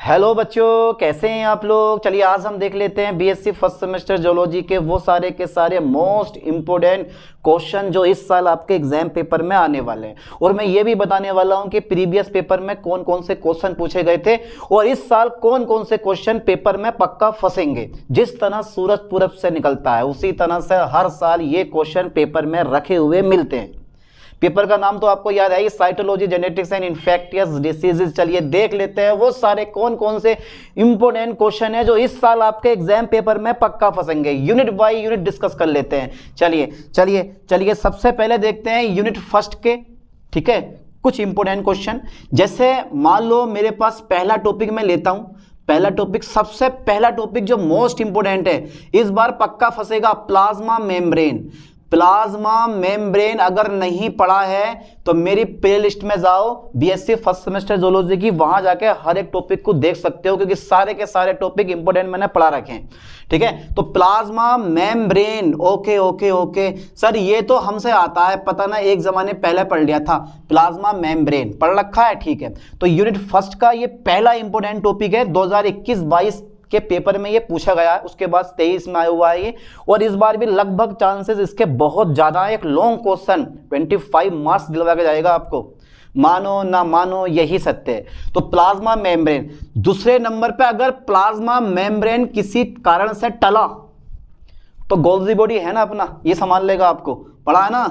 Hello बच्चों, कैसे हैं आप लोग। चलिए आज हम देख लेते हैं बीएससी फर्स्ट सेमेस्टर जोलॉजी के वो सारे के सारे मोस्ट इंपोर्टेंट क्वेश्चन जो इस साल आपके एग्जाम पेपर में आने वाले हैं। और मैं ये भी बताने वाला हूं कि प्रीवियस पेपर में कौन कौन से क्वेश्चन पूछे गए थे और इस साल कौन कौन से क्वेश्चन पेपर में पक्का फंसेंगे। जिस तरह सूरज पूरब से निकलता है उसी तरह से हर साल ये क्वेश्चन पेपर में रखे हुए मिलते हैं। पेपर का नाम तो आपको याद है, cytology genetics and infectious diseases. चलिए देख लेते हैं वो सारे कौन कौन से इंपोर्टेंट क्वेश्चन है जो इस साल आपके एग्जाम पेपर में पक्का फंसेंगे। यूनिट बाय यूनिट डिस्कस कर लेते हैं। चलिए चलिए चलिए सबसे पहले देखते हैं यूनिट फर्स्ट के, ठीक है, कुछ इंपोर्टेंट क्वेश्चन। जैसे मान लो मेरे पास पहला टॉपिक मैं लेता हूं, पहला टॉपिक, सबसे पहला टॉपिक जो मोस्ट इंपोर्टेंट है इस बार पक्का फंसेगा, प्लाज्मा मेम्ब्रेन। प्लाज्मा मेम्ब्रेन अगर नहीं पढ़ा है तो मेरी प्लेलिस्ट में जाओ बीएससी फर्स्ट सेमेस्टर जोलॉजी की, वहां जाके हर एक टॉपिक को देख सकते हो क्योंकि सारे के सारे टॉपिक इंपोर्टेंट मैंने पढ़ा रखे हैं। ठीक है, तो plasma membrane, okay okay okay sir ये तो हमसे आता है, पता ना एक जमाने पहले पढ़ लिया था। प्लाज्मा मेम्ब्रेन पढ़ रखा है, ठीक है। तो यूनिट फर्स्ट का ये पहला इंपोर्टेंट टॉपिक है, 2021-22 के पेपर में ये पूछा गया है, उसके बाद 23 में आया हुआ है ये। और इस बार भी लगभग चांसेस इसके बहुत ज्यादा है। एक लॉन्ग क्वेश्चन 25 मार्क्स दिलवा के जाएगा आपको, मानो ना मानो यही सत्य है। तो प्लाज्मा मेम्ब्रेन। दूसरे नंबर पे अगर प्लाज्मा मेम्ब्रेन किसी कारण से टला तो गोल्जी बॉडी है ना अपना, ये संभाल लेगा आपको, पढ़ा है ना,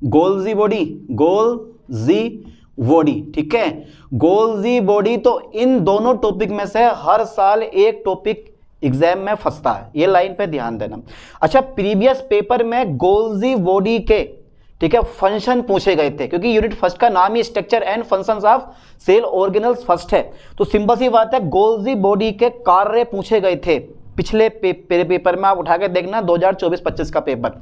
गोल्जी बॉडी, गोल्जी बॉडी, ठीक है, गोल्जी बॉडी। तो इन दोनों टॉपिक में से हर साल एक टॉपिक एग्जाम में फंसता है, ये लाइन पे ध्यान देना। अच्छा, प्रीवियस पेपर में गोल्जी बॉडी के, ठीक है, फंक्शन पूछे गए थे क्योंकि यूनिट फर्स्ट का नाम ही structure and functions of cell organelles first है। तो सिंपल सी बात है, गोल्जी बॉडी के कार्य पूछे गए थे पिछले पेपर में, आप उठा के देखना 2024-25 का पेपर,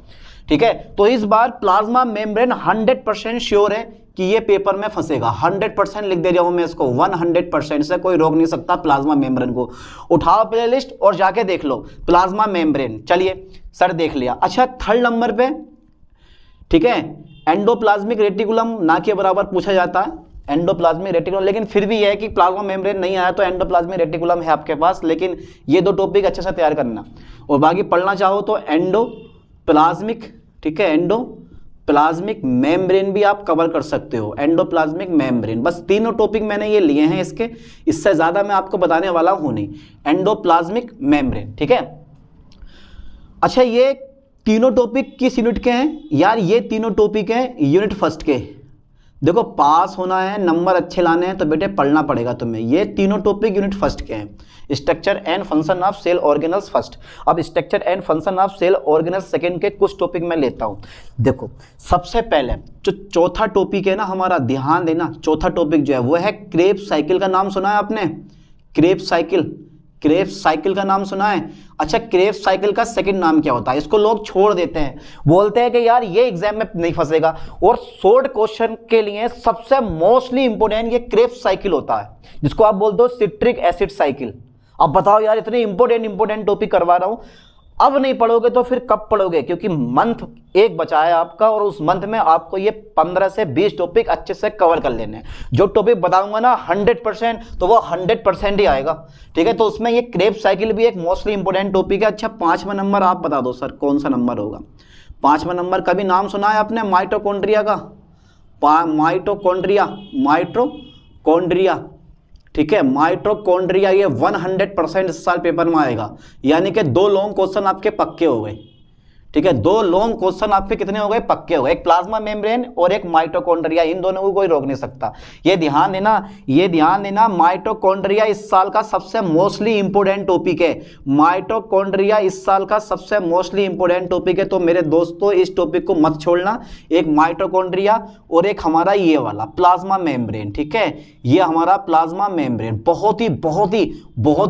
ठीक है। तो इस बार प्लाज्मा मेम्ब्रेन 100% श्योर है कि ये पेपर में फंसेगा। 100% लिख दे रहा हूं मैं इसको, 100% से कोई रोक नहीं सकता प्लाज्मा मेम्ब्रेन को। उठाओ प्लेलिस्ट और जाके देख लो प्लाज्मा मेम्ब्रेन। चलिए सर देख लिया। अच्छा, थर्ड नंबर पे, ठीक है, एंडोप्लाज्मिक रेटिकुलम ना के बराबर पूछा जाता है, एंडोप्लाज्मिक रेटिकुलम। लेकिन फिर भी यह है कि प्लाज्मा मेम्ब्रेन नहीं आया तो एंडोप्लाज्मिक रेटिकुलम है आपके पास। लेकिन ये दो टॉपिक अच्छे से तैयार करना और बाकी पढ़ना चाहो तो एंडोप्लाज्मिक, ठीक है, एंडोप्लाज्मिक मेम्ब्रेन भी आप कवर कर सकते हो, एंडोप्लाज्मिक मेम्ब्रेन। बस तीनों टॉपिक मैंने ये लिए हैं इसके, इससे ज्यादा मैं आपको बताने वाला हूं नहीं। एंडोप्लाज्मिक मेम्ब्रेन, ठीक है। अच्छा, ये तीनों टॉपिक किस यूनिट के हैं यार? ये तीनों टॉपिक हैं यूनिट फर्स्ट के। देखो, पास होना है, नंबर अच्छे लाने हैं तो बेटे पढ़ना पड़ेगा तुम्हें। ये तीनों टॉपिक यूनिट फर्स्ट के हैं, structure and function of cell organelles first. अब structure and function of cell organelles second के कुछ टॉपिक मैं लेता हूं। देखो, सबसे पहले जो चौथा टॉपिक है ना हमारा, ध्यान देना, चौथा टॉपिक जो है वो है क्रेब्स साइकिल का नाम सुना है आपने? क्रेब्स साइकिल, क्रेब्स साइकिल का नाम सुना है? अच्छा, क्रेब्स साइकिल का सेकंड नाम क्या होता है? इसको लोग छोड़ देते हैं, बोलते हैं कि यार ये एग्जाम में नहीं फंसेगा। और शॉर्ट क्वेश्चन के लिए सबसे मोस्टली इंपोर्टेंट ये क्रेब्स साइकिल होता है, जिसको आप बोलते हो सिट्रिक एसिड साइकिल। अब बताओ यार, इतने इंपोर्टेंट टॉपिक करवा रहा हूं, अब नहीं पढ़ोगे तो फिर कब पढ़ोगे? क्योंकि मंथ एक बचा है आपका और उस मंथ में आपको ये 15 से 20 टॉपिक अच्छे से कवर कर लेने हैं। जो टॉपिक बताऊंगा ना 100%, तो वो 100% ही आएगा, ठीक है। तो उसमें ये क्रेब्स साइकिल भी एक मोस्टली इंपोर्टेंट टॉपिक है। अच्छा, 5वां नंबर आप बता दो सर, कौन सा नंबर होगा 5वां नंबर? कभी नाम सुना है आपने माइटोकॉन्ड्रिया का? माइटोकॉन्ड्रिया, माइटोकॉन्ड्रिया, ठीक है, माइटोकॉन्ड्रिया। ये 100% इस साल पेपर में आएगा, यानी कि 2 लॉन्ग क्वेश्चन आपके पक्के हो गए, ठीक है। 2 लॉन्ग क्वेश्चन आपके कितने हो गए? पक्के हो गए। एक प्लाज्मा मेम्ब्रेन और एक माइटोकॉन्ड्रिया, इन दोनों को कोई रोक नहीं सकता। ये ध्यान देना, ये ध्यान देना, माइटोकॉन्ड्रिया इस साल का सबसे मोस्टली इंपोर्टेंट टॉपिक है। माइटोकॉन्ड्रिया इस साल का सबसे मोस्टली इंपोर्टेंट टॉपिक है। तो मेरे दोस्तों इस टॉपिक को मत छोड़ना, एक माइटोकॉन्ड्रिया और एक हमारा ये वाला प्लाज्मा मेम्ब्रेन, ठीक है। ये हमारा प्लाज्मा मेम्ब्रेन बहुत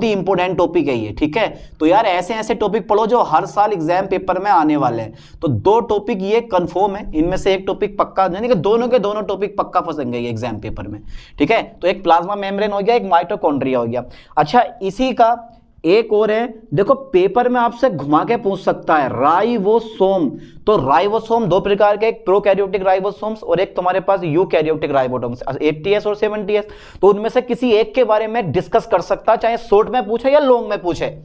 ही इंपोर्टेंट टॉपिक है ये, ठीक है। तो यार ऐसे ऐसे टॉपिक पढ़ो जो हर साल एग्जाम पेपर में आने वाले हैं। तो 2 टॉपिक ये कंफर्म है, इनमें से एक टॉपिक पक्का, यानी कि दोनों के दोनों टॉपिक पक्का फंसेंगे ये एग्जाम पेपर में, ठीक है। तो एक प्लाज्मा मेम्ब्रेन हो गया, एक माइटोकॉन्ड्रिया हो गया। अच्छा, इसी का एक और है, देखो पेपर में आपसे घुमा के पूछ सकता है राइबोसोम। तो राइबोसोम दो प्रकार के, एक प्रोकैरियोटिक राइबोसोम्स और एक तुम्हारे पास यूकैरियोटिक राइबोसोम्स, 80S और 70S। तो उनमें से किसी एक के बारे में डिस्कस कर सकता है, चाहे शॉर्ट में पूछे या लॉन्ग में पूछे,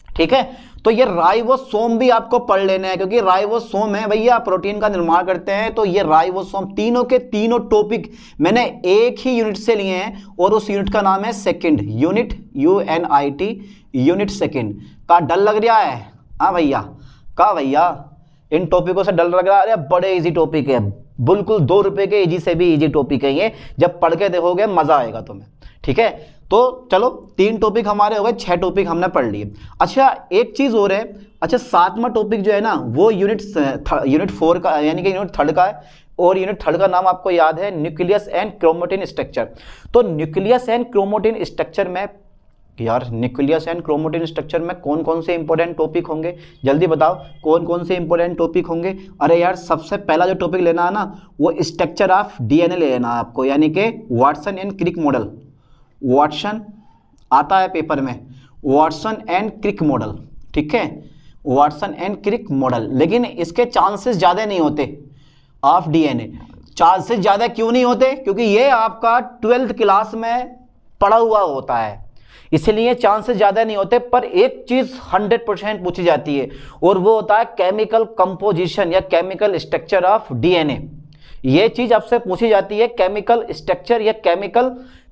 ठीक है। तो ये राइबोसोम भी आपको पढ़ लेना है, क्योंकि राइबोसोम है भैया प्रोटीन का निर्माण करते हैं। तो ये राइबोसोम तीनों के तीनों टॉपिक मैंने एक ही यूनिट से लिए हैं, और उस यूनिट का नाम है second unit, UNIT unit second. का डर लग रहा है? हाँ भैया, का भैया इन टॉपिकों से डर लग रहा है? अरे बड़े इजी टॉपिक है, बिल्कुल 2 रुपए के इजी से भी इजी टॉपिक है ये, जब पढ़ के देखोगे मजा आएगा तुम्हें, ठीक है। तो चलो 3 टॉपिक हमारे हो गए, 6 टॉपिक हमने पढ़ लिए। अच्छा एक चीज और है, अच्छा 7वां टॉपिक जो है ना वो यूनिट 4 का, यानी कि यूनिट 3 का है, और यूनिट 3 का नाम आपको याद है न्यूक्लियस एंड क्रोमेटिन स्ट्रक्चर। तो न्यूक्लियस एंड क्रोमेटिन स्ट्रक्चर में यार, न्यूक्लियस एंड क्रोमेटिन स्ट्रक्चर में कौन कौन से इंपॉर्टेंट टॉपिक होंगे, जल्दी बताओ कौन कौन से इंपॉर्टेंट टॉपिक होंगे। अरे यार सबसे पहला जो टॉपिक लेना है ना वो स्ट्रक्चर ऑफ DNA ले लेना है आपको, यानी कि Watson and Crick model. Watson आता है पेपर में, वाटसन एंड क्रिक मॉडल, ठीक है, वाटसन एंड क्रिक मॉडल। लेकिन इसके चांसेस ज़्यादा नहीं होते ऑफ DNA। चांसेस ज़्यादा क्यों नहीं होते? क्योंकि ये आपका 12th क्लास में पढ़ा हुआ होता है, इसलिए चांसेस ज़्यादा नहीं होते। पर एक चीज़ 100% पूछी जाती है, और वो होता है केमिकल कंपोजिशन या केमिकल स्ट्रक्चर ऑफ DNA। ये चीज़ आपसे पूछी जाती है, केमिकल स्ट्रक्चर या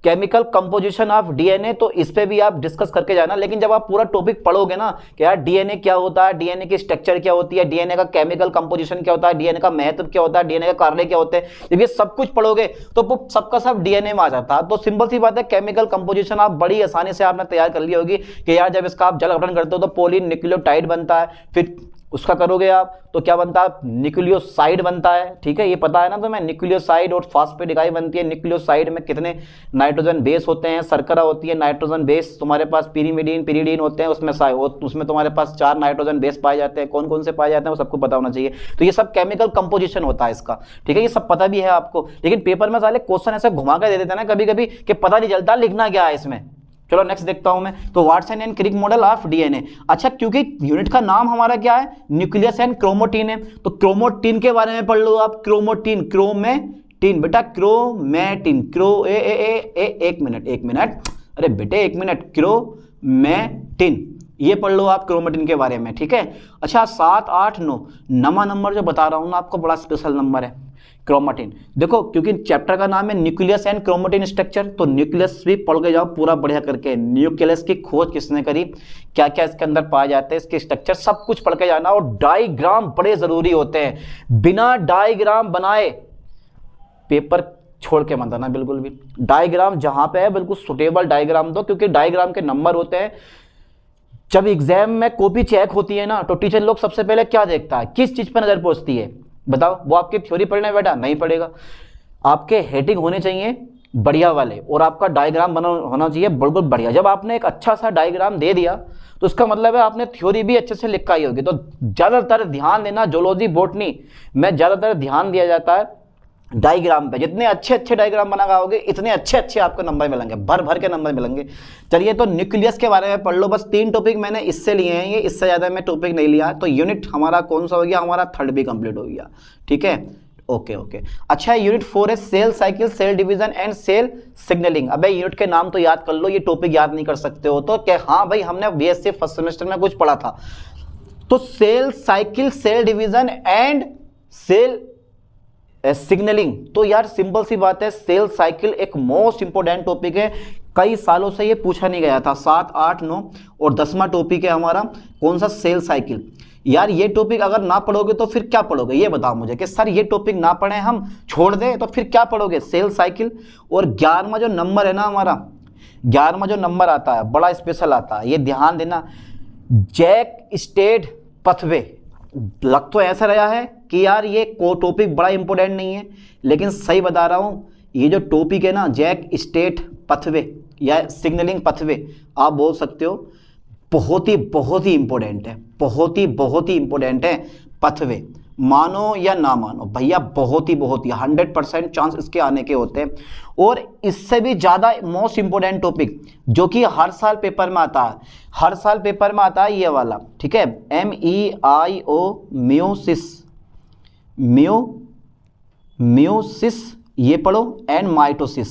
केमिकल कंपोजिशन ऑफ DNA। तो इस पे भी आप डिस्कस करके जाना। लेकिन जब आप पूरा टॉपिक पढ़ोगे ना कि यार DNA क्या होता है, DNA की स्ट्रक्चर क्या होती है, DNA का केमिकल कंपोजिशन क्या होता है, DNA का महत्व क्या होता है, DNA का कार्य क्या होते हैं, जब ये सब कुछ पढ़ोगे तो वो सबका सब DNA में आ जाता है। तो सिंपल सी बात है, केमिकल कंपोजिशन आप बड़ी आसानी से आपने तैयार कर ली होगी कि यार जब इसका आप जल अपहरण करते हो तो पॉलीन्यूक्लियोटाइड बनता है, फिर उसका करोगे आप तो क्या बनता है, न्यूक्लियोसाइड बनता है, ठीक है, ये पता है ना तुम्हें। न्यूक्लियोसाइड और फॉस्फेट इकाई बनती है। न्यूक्लियोसाइड में कितने नाइट्रोजन बेस होते हैं, शर्करा होती है, नाइट्रोजन बेस तुम्हारे पास पिरीडीन होते हैं, उसमें तुम्हारे पास 4 नाइट्रोजन बेस पाए जाते हैं। कौन कौन से पाए जाते हैं वो सबको पता होना चाहिए। तो ये सब केमिकल कंपोजिशन होता है इसका, ठीक है, ये सब पता भी है आपको। लेकिन पेपर में साले क्वेश्चन ऐसे घुमा के दे देते हैं ना कभी कभी कि पता नहीं चलता लिखना क्या है इसमें। चलो नेक्स्ट देखता हूं मैं। तो Watson and Crick model of DNA। अच्छा क्योंकि यूनिट का नाम हमारा क्या है, न्यूक्लियस एंड क्रोमेटिन है, तो क्रोमेटिन के बारे में पढ़ लो आप। क्रोमेटिन बेटा, क्रोमेटिन, एक मिनट, अरे बेटे एक मिनट, क्रोमेटिन ये पढ़ लो आप क्रोमेटिन के बारे में, ठीक है। अच्छा 7, 8, 9 नवा नंबर जो बता रहा हूं ना आपको, बड़ा स्पेशल नंबर है क्रोमेटिन। देखो क्योंकि चैप्टर का नाम है न्यूक्लियस एंड क्रोमेटिन स्ट्रक्चर, तो न्यूक्लियस भी पढ़ के जाओ पूरा बढ़िया करके। न्यूक्लियस की खोज किसने करी, क्या क्या इसके अंदर पाए जाते हैं, इसके स्ट्रक्चर सब कुछ पढ़ के जाना। और डायग्राम बड़े जरूरी होते हैं, बिना डायग्राम बनाए पेपर छोड़ के मत आना बिल्कुल भी। डायग्राम जहां पे है बिल्कुल सुटेबल डायग्राम दो, क्योंकि डायग्राम के नंबर होते हैं। जब एग्जाम में कॉपी चेक होती है ना तो टीचर लोग सबसे पहले क्या देखता है, किस चीज पर नजर पहुंचती है बताओ। वो आपकी थ्योरी पढ़ने बेटा नहीं पड़ेगा, आपके हेडिंग होने चाहिए बढ़िया वाले, और आपका डायग्राम बना होना चाहिए बिल्कुल बढ़िया। जब आपने एक अच्छा सा डायग्राम दे दिया तो इसका मतलब है आपने थ्योरी भी अच्छे से लिखा ही होगी। तो ज़्यादातर ध्यान देना, जूलॉजी बॉटनी में ज़्यादातर ध्यान दिया जाता है डायग्राम पे। जितने अच्छे अच्छे डायग्राम बना पाओगे इतने अच्छे अच्छे आपको नंबर मिलेंगे, भर भर के नंबर मिलेंगे। चलिए तो न्यूक्लियस के बारे में पढ़ लो, बस 3 टॉपिक मैंने इससे लिए हैं, ये इससे ज़्यादा मैं टॉपिक नहीं लिया। तो यूनिट हमारा कौन सा हो गया, हमारा 3rd भी कंप्लीट हो गया, ठीक है, ओके। अच्छा यूनिट 4 है cell cycle, cell division and cell signalling. अबे यूनिट के नाम तो याद कर लो, ये टॉपिक याद नहीं कर सकते हो तो क्या, हाँ भाई हमने BSc फर्स्ट सेमेस्टर में कुछ पढ़ा था। तो cell cycle, cell division and cell signalling, तो यार सिंपल सी बात है, सेल साइकिल एक मोस्ट इंपोर्टेंट टॉपिक है, कई सालों से ये पूछा नहीं गया था। 7, 8, 9 और 10वां टॉपिक है हमारा कौन सा, सेल साइकिल। यार ये टॉपिक अगर ना पढ़ोगे तो फिर क्या पढ़ोगे, ये बताओ मुझे कि सर ये टॉपिक ना पढ़े हम छोड़ दें तो फिर क्या पढ़ोगे, सेल साइकिल। और 11वां जो नंबर है ना हमारा, 11वां जो नंबर आता है बड़ा स्पेशल आता है, ये ध्यान देना, जैक स्टेट पथवे। लग तो ऐसा रहा है कि यार ये को टॉपिक बड़ा इंपॉर्टेंट नहीं है, लेकिन सही बता रहा हूँ, ये जो टॉपिक है ना जैक स्टेट पथवे या सिग्नलिंग पथवे आप बोल सकते हो, बहुत ही इंपॉर्टेंट है, बहुत ही इंपॉर्टेंट है पथवे। मानो या ना मानो भैया, बहुत ही 100% चांस इसके आने के होते हैं। और इससे भी ज़्यादा मोस्ट इंपोर्टेंट टॉपिक जो कि हर साल पेपर में आता है, हर साल पेपर में आता है ये वाला, ठीक है, MEIO, म्यूसिस, म्यूसिस ये पढ़ो, एंड माइटोसिस,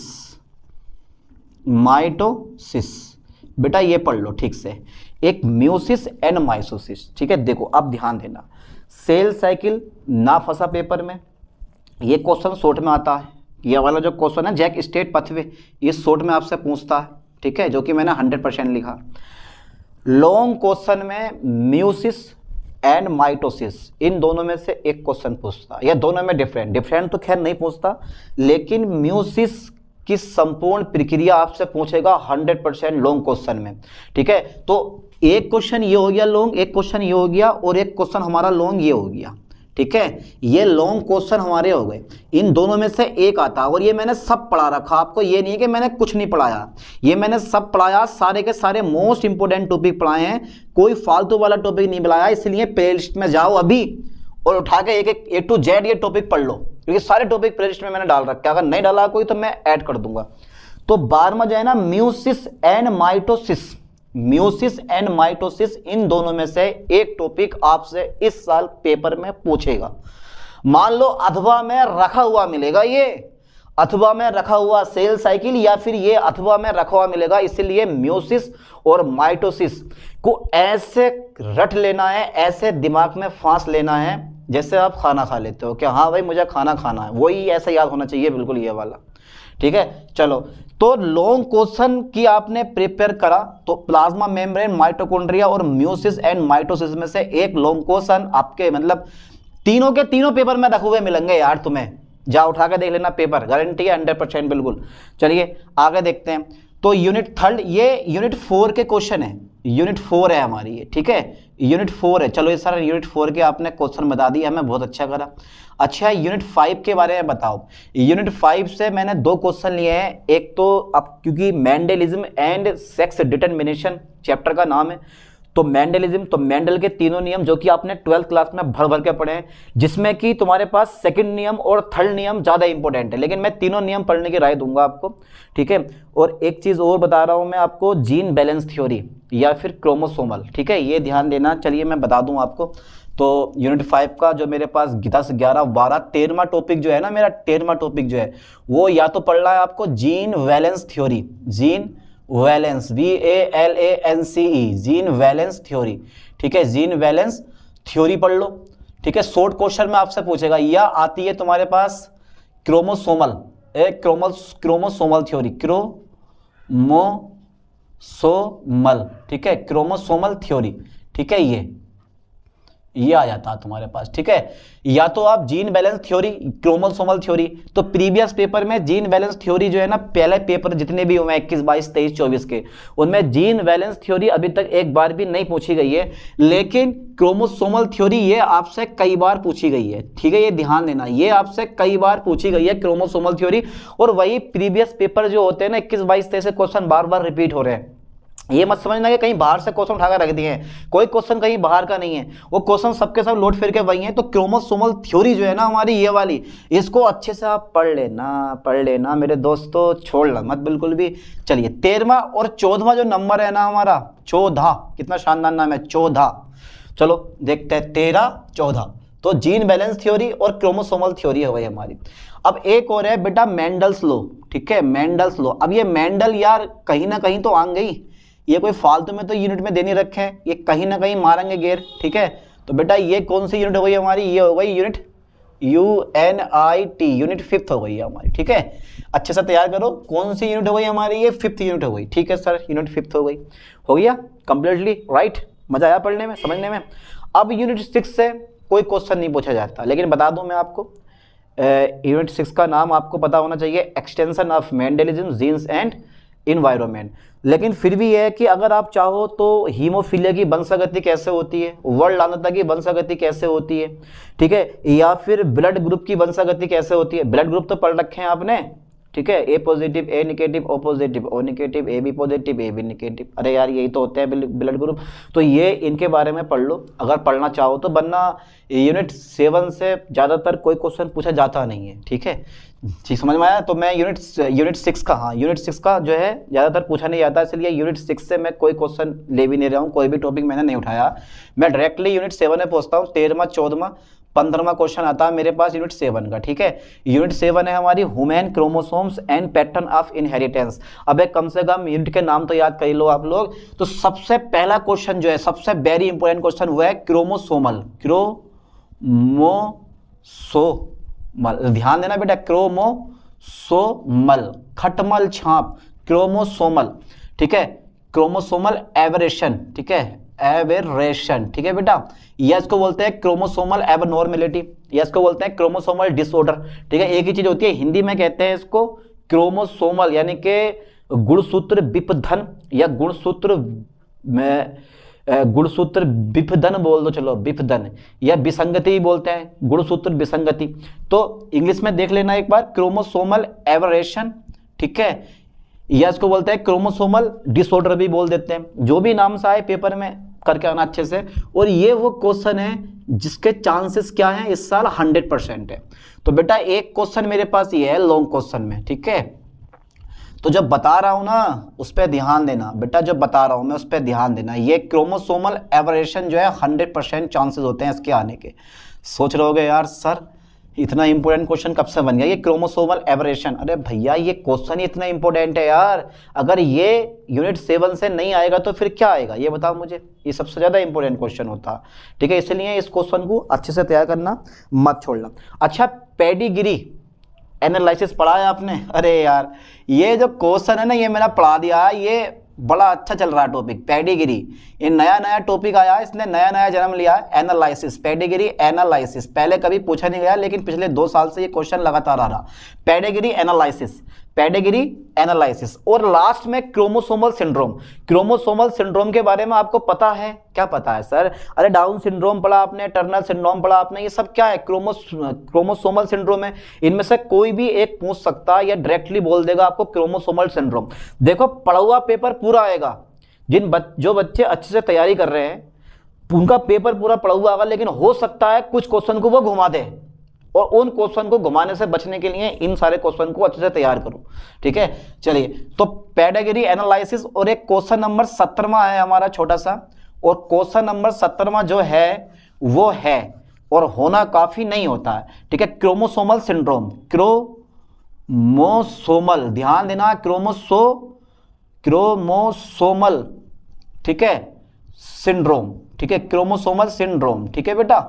माइटोसिस बेटा ये पढ़ लो ठीक से, एक म्यूसिस एंड माइटोसिस, ठीक है। देखो अब ध्यान देना, सेल साइकिल ना फंसा पेपर में, ये क्वेश्चन शॉर्ट में आता है, ये वाला जो क्वेश्चन है जैक स्टेट पथवे, ये शॉर्ट में आपसे पूछता है, ठीक है, जो कि मैंने 100% लिखा। लॉन्ग क्वेश्चन में म्यूसिस एंड माइटोसिस, इन दोनों में से एक क्वेश्चन पूछता, या दोनों में डिफरेंट तो खैर नहीं पूछता, लेकिन म्यूसिस की संपूर्ण प्रक्रिया आपसे पूछेगा 100% लॉन्ग क्वेश्चन में, ठीक है। तो एक क्वेश्चन ये हो गया लॉन्ग, एक क्वेश्चन ये हो गया, और एक क्वेश्चन हमारा लॉन्ग ये हो गया, ठीक है। ये लॉन्ग क्वेश्चन हमारे हो गए, इन दोनों में से एक आता है। और ये मैंने सब पढ़ा रखा आपको, ये नहीं है कि मैंने कुछ नहीं पढ़ाया, ये मैंने सब पढ़ाया, सारे के सारे मोस्ट इंपोर्टेंट टॉपिक पढ़ाए हैं, कोई फालतू वाला टॉपिक नहीं पढ़ाया। इसलिए प्लेलिस्ट में जाओ अभी और उठा के एक A to Z ये टॉपिक पढ़ लो, क्योंकि सारे टॉपिक प्लेलिस्ट में मैंने डाल रखे, अगर नहीं डाला कोई तो मैं ऐड कर दूंगा। तो 12वां जो है ना meiosis and mitosis, meiosis and mitosis, इन दोनों में से एक टॉपिक आपसे इस साल पेपर में पूछेगा। मान लो अथवा में रखा हुआ मिलेगा, ये अथवा में रखा हुआ सेल साइकिल, या फिर ये अथवा में रखा हुआ मिलेगा, इसलिए म्यूसिस और माइटोसिस को ऐसे रट लेना है, ऐसे दिमाग में फांस लेना है जैसे आप खाना खा लेते हो कि हाँ भाई मुझे खाना खाना है, वही ऐसा याद होना चाहिए, बिल्कुल ये वाला, ठीक है। चलो तो लॉन्ग क्वेश्चन की आपने प्रिपेयर करा, तो प्लाज्मा मेम्ब्रेन, माइटोकॉन्ड्रिया और म्यूसिस एंड माइटोसिस में से एक लॉन्ग क्वेश्चन आपके मतलब तीनों के तीनों पेपर में रखे हुए मिलेंगे यार, तुम्हें जा उठा के देख लेना, पेपर गारंटी है 100% बिल्कुल। चलिए आगे देखते हैं। तो यूनिट 3, ये यूनिट 4 के क्वेश्चन है, यूनिट 4 है हमारी ये, ठीक है, यूनिट 4 है। चलो ये सारा यूनिट 4 के आपने क्वेश्चन बता दिया हमें, बहुत अच्छा करा। अच्छा यूनिट 5 के बारे में बताओ। यूनिट 5 से मैंने 2 क्वेश्चन लिए हैं, एक तो अब क्योंकि Mendelism and sex determination chapter का नाम है, तो मेंडलिज्म, तो मेंडल के तीनों नियम जो कि आपने 12th क्लास में भर भर के पढ़े हैं, जिसमें कि तुम्हारे पास सेकंड नियम और थर्ड नियम ज़्यादा इंपॉर्टेंट है, लेकिन मैं तीनों नियम पढ़ने की राय दूंगा आपको, ठीक है। और एक चीज़ और बता रहा हूँ मैं आपको, जीन बैलेंस थ्योरी या फिर क्रोमोसोमल, ठीक है, ये ध्यान देना। चलिए मैं बता दूँ आपको। तो यूनिट 5 का जो मेरे पास 10, 11, 12, 13वां टॉपिक जो है ना, मेरा 13वां टॉपिक जो है वो या तो पढ़ रहा है आपको gene valence theory, gene valence, VALANCE, gene valence theory, ठीक है, जीन वैलेंस थ्योरी पढ़ लो, ठीक है। शॉर्ट क्वेश्चन में आपसे पूछेगा, या आती है तुम्हारे पास क्रोमोसोमल, क्रोमोसोमल थ्योरी, क्रोमोसोमल, ठीक है, क्रोमोसोमल थ्योरी, ठीक है, ये आ जाता है तुम्हारे पास, ठीक है। या तो आप gene balance theory, chromosomal theory, तो प्रीवियस पेपर में जीन बैलेंस थ्योरी जो है ना, पहले पेपर जितने भी हुए 21, 22, 23, 24 के, उनमें जीन बैलेंस थ्योरी अभी तक एक बार भी नहीं पूछी गई है, लेकिन क्रोमोसोमल थ्योरी ये आपसे कई बार पूछी गई है, ठीक है, ये ध्यान देना, ये आपसे कई बार पूछी गई है क्रोमोसोमल थ्योरी। और वही प्रीवियस पेपर जो होते हैं ना 21, 22, 23 क्वेश्चन बार बार रिपीट हो रहे हैं, ये मत समझना कि कहीं बाहर से क्वेश्चन उठाकर रख दिए हैं, कोई क्वेश्चन कहीं बाहर का नहीं है, वो क्वेश्चन सबके सब लौट फिर के वही हैं। तो क्रोमोसोमल थ्योरी जो है ना हमारी ये वाली, इसको अच्छे से आप पढ़ लेना मेरे दोस्तों, छोड़ना मत बिल्कुल भी। चलिए 13वां और 14वां जो नंबर है ना हमारा, 14, कितना शानदार नाम है 14। चलो देखते हैं 13, 14, तो जीन बैलेंस थ्योरी और क्रोमोसोमल थ्योरी हो गई हमारी। अब एक और है बेटा मेंडल्स लॉ, ठीक है, मेंडल्स लॉ। अब ये मेंडल यार कहीं ना कहीं तो आ गई, ये कोई फालतू में तो यूनिट में देने रखे हैं, ये कहीं ना कहीं मारेंगे गेर, ठीक है। तो बेटा ये कौन सी यूनिट हो गई हमारी, ये हो गई यूनिट UNIT, यूनिट 5th हो गई है हमारी, ठीक है। अच्छे से तैयार करो, कौन सी यूनिट हो गई हमारी, ये 5th यूनिट हो गई, ठीक है सर, यूनिट 5th हो गई, हो गया कंप्लीटली राइट, मजा आया पढ़ने में, समझने में। अब यूनिट 6 से कोई क्वेश्चन नहीं पूछा जाता, लेकिन बता दूं मैं आपको, यूनिट 6 का नाम आपको पता होना चाहिए, extension of Mendelism, genes and environment. लेकिन फिर भी यह है कि अगर आप चाहो तो हीमोफीलिया की वंशागति कैसे होती है, वर्णलानता की वंशागति कैसे होती है, ठीक है, या फिर ब्लड ग्रुप की वंशागति कैसे होती है, ब्लड ग्रुप तो पढ़ रखे हैं आपने, ठीक है, A positive A negative, O positive O negative, A B positive A B negative. अरे यार यही तो होते हैं ब्लड ग्रुप। तो ये इनके बारे में पढ़ लो अगर पढ़ना चाहो तो, वरना यूनिट 7 से ज़्यादातर कोई क्वेश्चन पूछा जाता नहीं है। ठीक है, जी समझ में आया। तो मैं यूनिट 6 का, हाँ यूनिट 6 का जो है ज़्यादातर पूछा नहीं जाता, इसलिए यूनिट 6 से मैं कोई क्वेश्चन ले भी नहीं रहा हूँ, कोई भी टॉपिक मैंने नहीं उठाया। मैं डायरेक्टली यूनिट 7 में पहुँचता हूँ। 13वां 14वां 15वां क्वेश्चन आता है मेरे पास यूनिट 7 का। ठीक है, यूनिट 7 है हमारी human chromosomes and pattern of inheritance. अब एक कम से कम यूनिट के नाम तो याद कर लो आप लोग। तो सबसे पहला क्वेश्चन जो है, सबसे वेरी इंपॉर्टेंट क्वेश्चन, वो है क्रोमोसोमल। ध्यान देना बेटा, क्रोमोसोमल, खटमल छाप, क्रोमोसोमल। ठीक है, क्रोमोसोमल एबरेशन। ठीक है, एबरेशन। ठीक है बेटा, या इसको बोलते हैं क्रोमोसोमल एबनॉर्मेलिटी, या इसको बोलते हैं क्रोमोसोमल डिसऑर्डर। ठीक है, एक ही चीज होती है, हिंदी में कहते हैं इसको क्रोमोसोमल, यानी कि गुणसूत्र विपधन या गुणसूत्र विपधन बोल दो, चलो विपधन, या विसंगति बोलते हैं, गुणसूत्र विसंगति। तो इंग्लिश में देख लेना एक बार, क्रोमोसोमल एबरेशन। ठीक है, या इसको बोलते हैं क्रोमोसोमल डिसऑर्डर भी बोल देते हैं। जो भी नाम से आए पेपर में करके आना अच्छे से। और ये वो क्वेश्चन है जिसके चांसेस क्या हैं इस साल 100% है। तो बेटा एक क्वेश्चन मेरे पास ये है लॉन्ग क्वेश्चन में। ठीक है, तो जब बता रहा हूं ना उस पर ध्यान देना बेटा, जब बता रहा हूं मैं उस पर ध्यान देना। ये क्रोमोसोमल एबरेशन जो है 100% चांसेस होते हैं इसके आने के। सोच रहे होगे यार सर इतना इंपॉर्टेंट क्वेश्चन कब से बन गया ये क्रोमोसोमल एबरेशन। अरे भैया ये क्वेश्चन ही इतना इंपॉर्टेंट है यार, अगर ये यूनिट 7 से नहीं आएगा तो फिर क्या आएगा ये बताओ मुझे। ये सबसे ज़्यादा इंपॉर्टेंट क्वेश्चन होता है। ठीक है, इसलिए इस क्वेश्चन को अच्छे से तैयार करना, मत छोड़ना। अच्छा, पेडिग्री एनालिसिस पढ़ा है आपने? अरे यार ये जो क्वेश्चन है ना ये मैंने पढ़ा दिया है, ये बड़ा अच्छा चल रहा है टॉपिक पेडिग्री। ये नया टॉपिक आया है, इसने नया जन्म लिया है, एनालिसिस, पेडिग्री एनालिसिस। पहले कभी पूछा नहीं गया लेकिन पिछले 2 साल से ये क्वेश्चन लगातार आ रहा। Pedigree analysis, pedigree analysis. और लास्ट में क्रोमोसोमल सिंड्रोम। क्रोमोसोमल सिंड्रोम के बारे में आपको पता है? क्या पता है सर? अरे डाउन सिंड्रोम पढ़ा आपने, टर्नर सिंड्रोम पढ़ा आपने, ये सब क्या है? क्रोमोसोमल सिंड्रोम है। इनमें से कोई भी एक पूछ सकता है या डायरेक्टली बोल देगा आपको क्रोमोसोमल सिंड्रोम। देखो पढ़ा हुआ पेपर पूरा आएगा, जो बच्चे अच्छे से तैयारी कर रहे हैं उनका पेपर पूरा पढ़ा हुआ आएगा, लेकिन हो सकता है कुछ क्वेश्चन को वो घुमा दे, और उन क्वेश्चन को घुमाने से बचने के लिए इन सारे क्वेश्चन को अच्छे से तैयार करो। ठीक है, चलिए तो पेडिग्री एनालिसिस। और एक क्वेश्चन नंबर 17वां है हमारा छोटा सा, और क्वेश्चन नंबर 17वां जो है वो है, और होना काफी नहीं होता है। ठीक है, क्रोमोसोमल सिंड्रोम, क्रोमोसोमल, ध्यान देना, क्रोमोसोमल, ठीक है, सिंड्रोम। ठीक है, क्रोमोसोमल सिंड्रोम। ठीक है बेटा,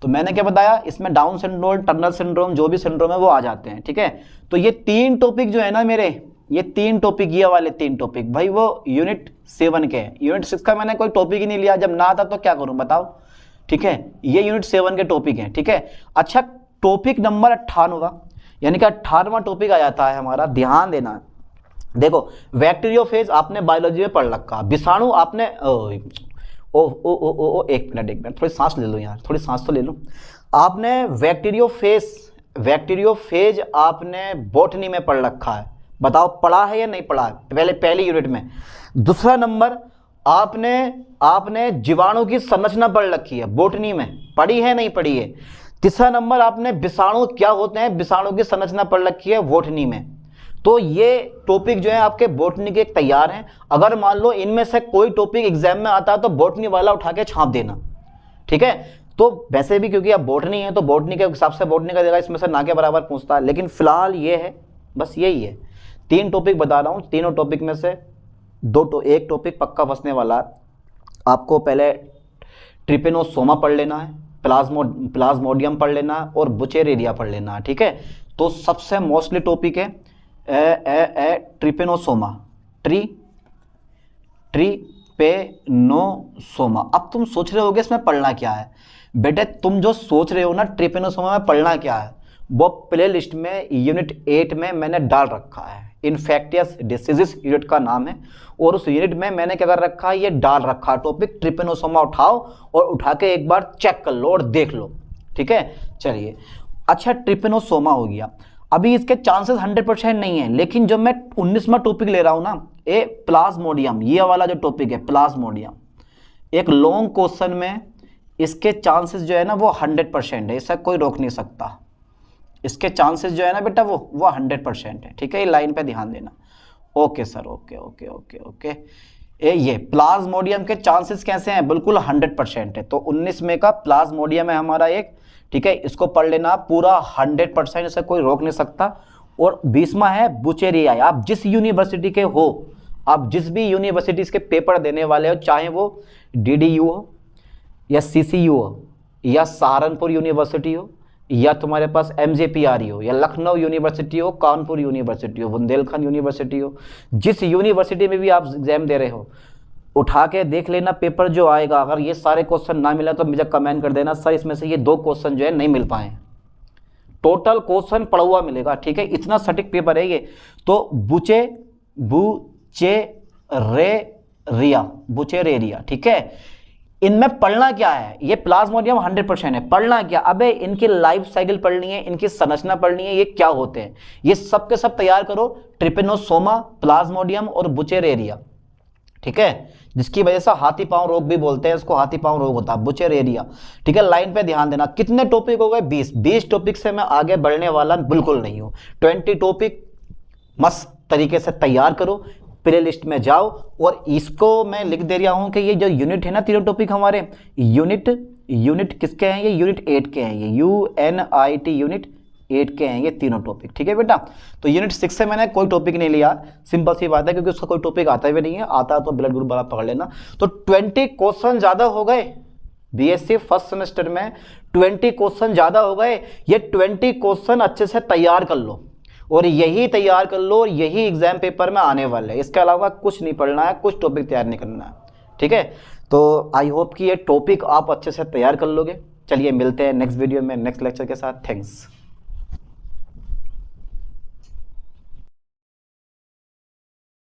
तो मैंने क्या बताया, इसमें डाउन सिंड्रोम, टर्नर सिंड्रोम, जो भी सिंड्रोम है वो आ जाते हैं। ठीक है, तो ये 3 टॉपिक जो है ना मेरे, ये 3 टॉपिक, ये वाले 3 टॉपिक भाई वो यूनिट 7 के हैं। यूनिट 6 का मैंने कोई टॉपिक ही नहीं लिया, जब ना आता तो क्या करूं बताओ। ठीक है, ये यूनिट 7 के टॉपिक हैं। ठीक है, अच्छा टॉपिक नंबर 58, यानी कि 18वां टॉपिक आ जाता है हमारा, ध्यान देना। देखो बैक्टीरियोफेज आपने बायोलॉजी में पढ़ रखा, विषाणु आपने एक मिनट थोड़ी सांस ले लो यार, थोड़ी सांस तो ले लो। आपने बैक्टीरियोफेज आपने बॉटनी में पढ़ रखा है, बताओ पढ़ा है या नहीं पढ़ा है? पहली यूनिट में। दूसरा नंबर आपने जीवाणु की संरचना पढ़ रखी है, बॉटनी में पढ़ी है नहीं पढ़ी है? तीसरा नंबर आपने विषाणु क्या होते हैं, विषाणु की संरचना पढ़ रखी है बॉटनी में। तो ये टॉपिक जो है आपके बॉटनी के तैयार हैं। अगर मान लो इनमें से कोई टॉपिक एग्जाम में आता है तो बॉटनी वाला उठा के छाप देना। ठीक है, तो वैसे भी क्योंकि आप बॉटनी है तो बॉटनी के हिसाब से बॉटनी का देगा, इसमें से ना के बराबर पूछता है, लेकिन फिलहाल ये है, बस यही है। 3 टॉपिक बता रहा हूँ, तीनों टॉपिक में से एक टॉपिक पक्का फंसने वाला है। आपको पहले ट्रिपेनोसोमा पढ़ लेना है, प्लाज्मोडियम पढ़ लेना है, और बुचेरेरिया पढ़ लेना है। ठीक है, तो सबसे मोस्टली टॉपिक है ट्रिपेनोसोमा, ट्रिपेनोसोमा। अब तुम सोच रहे होगे इसमें पढ़ना क्या है? बेटे तुम जो सोच रहे हो ना ट्रिपेनोसोमा में पढ़ना क्या है, वो प्ले लिस्ट में यूनिट 8 में मैंने डाल रखा है। इन्फेक्टियस डिसीजेस यूनिट का नाम है, और उस यूनिट में मैंने क्या कर रखा है, ये डाल रखा है टॉपिक ट्रिपेनोसोमा। उठाओ और उठा के एक बार चेक कर लो और देख लो। ठीक है, चलिए अच्छा ट्रिपेनोसोमा हो गया। अभी इसके चांसेस 100% नहीं है, लेकिन जब मैं 19वां टॉपिक ले रहा हूं ना, ये प्लाज्मोडियम, ये वाला जो टॉपिक है प्लाज्मोडियम, एक लॉन्ग क्वेश्चन में इसके चांसेस जो है ना वो 100% है, इसका कोई रोक नहीं सकता। इसके चांसेस जो है ना बेटा वो 100% है। ठीक है, ये लाइन पे ध्यान देना। Okay sir, okay okay okay okay. ये प्लाज्मोडियम के चांसेस कैसे हैं? बिल्कुल 100% है। तो 19 में का प्लाज्मोडियम है हमारा एक। ठीक है, इसको पढ़ लेना पूरा 100%, इसे कोई रोक नहीं सकता। और 20वां है बुचेरियाई। आप जिस यूनिवर्सिटी के हो, आप जिस भी यूनिवर्सिटीज के पेपर देने वाले हो, चाहे वो DDU हो या CCU हो या सहारनपुर यूनिवर्सिटी हो या तुम्हारे पास MJPRE हो या लखनऊ यूनिवर्सिटी हो, कानपुर यूनिवर्सिटी हो, बुंदेलखंड यूनिवर्सिटी हो, जिस यूनिवर्सिटी में भी आप एग्जाम दे रहे हो, उठा के देख लेना पेपर जो आएगा। अगर ये सारे क्वेश्चन ना मिला तो मुझे कमेंट कर देना सर इसमें से ये 2 क्वेश्चन जो है नहीं मिल पाए। टोटल क्वेश्चन पढ़ा हुआ मिलेगा। ठीक है, इतना सटीक पेपर है ये। तो बुचेरेरिया। ठीक है, इनमें पढ़ना क्या है? ये प्लाज्मोडियम 100% है। पढ़ना क्या? अबे इनकी लाइफ साइकिल पढ़नी है, इनकी संरचना पढ़नी है, ये क्या होते हैं, ये सब के सब तैयार करो। ट्रिपेनोसोमा, प्लाज्मोडियम और बुचेरेरिया। ठीक है, जिसकी वजह से हाथी पांव रोग भी बोलते हैं, इसको हाथी पांव रोग होता है, बुचेरेरिया। ठीक है, लाइन पे ध्यान देना। कितने टॉपिक हो गए? 20 टॉपिक से मैं आगे बढ़ने वाला बिल्कुल नहीं हूं। 20 टॉपिक मस्त तरीके से तैयार करो, प्ले लिस्ट में जाओ। और इसको मैं लिख दे रहा हूं कि ये जो यूनिट है ना, 3 टॉपिक हमारे यूनिट किसके हैं? ये यूनिट 8 के हैं। ये UNIT यूनिट 8 के हैं ये तीनों टॉपिक। ठीक है बेटा, तो यूनिट 6 से मैंने कोई टॉपिक नहीं लिया, सिंपल सी बात है, क्योंकि उसका कोई टॉपिक आता भी नहीं है। आता तो ब्लड ग्रुप वाला पकड़ लेना। तो 20 क्वेश्चन ज्यादा हो गए BSc फर्स्ट सेमेस्टर में, 20 क्वेश्चन ज्यादा हो गए। ये 20 क्वेश्चन अच्छे से तैयार कर लो, और यही तैयार कर लो, यही एग्जाम पेपर में आने वाले हैं। इसके अलावा कुछ नहीं पढ़ना है, कुछ टॉपिक तैयार नहीं करना है। ठीक है, तो आई होप कि ये टॉपिक आप अच्छे से तैयार कर लोगे। चलिए मिलते हैं नेक्स्ट वीडियो में नेक्स्ट लेक्चर के साथ। थैंक्स।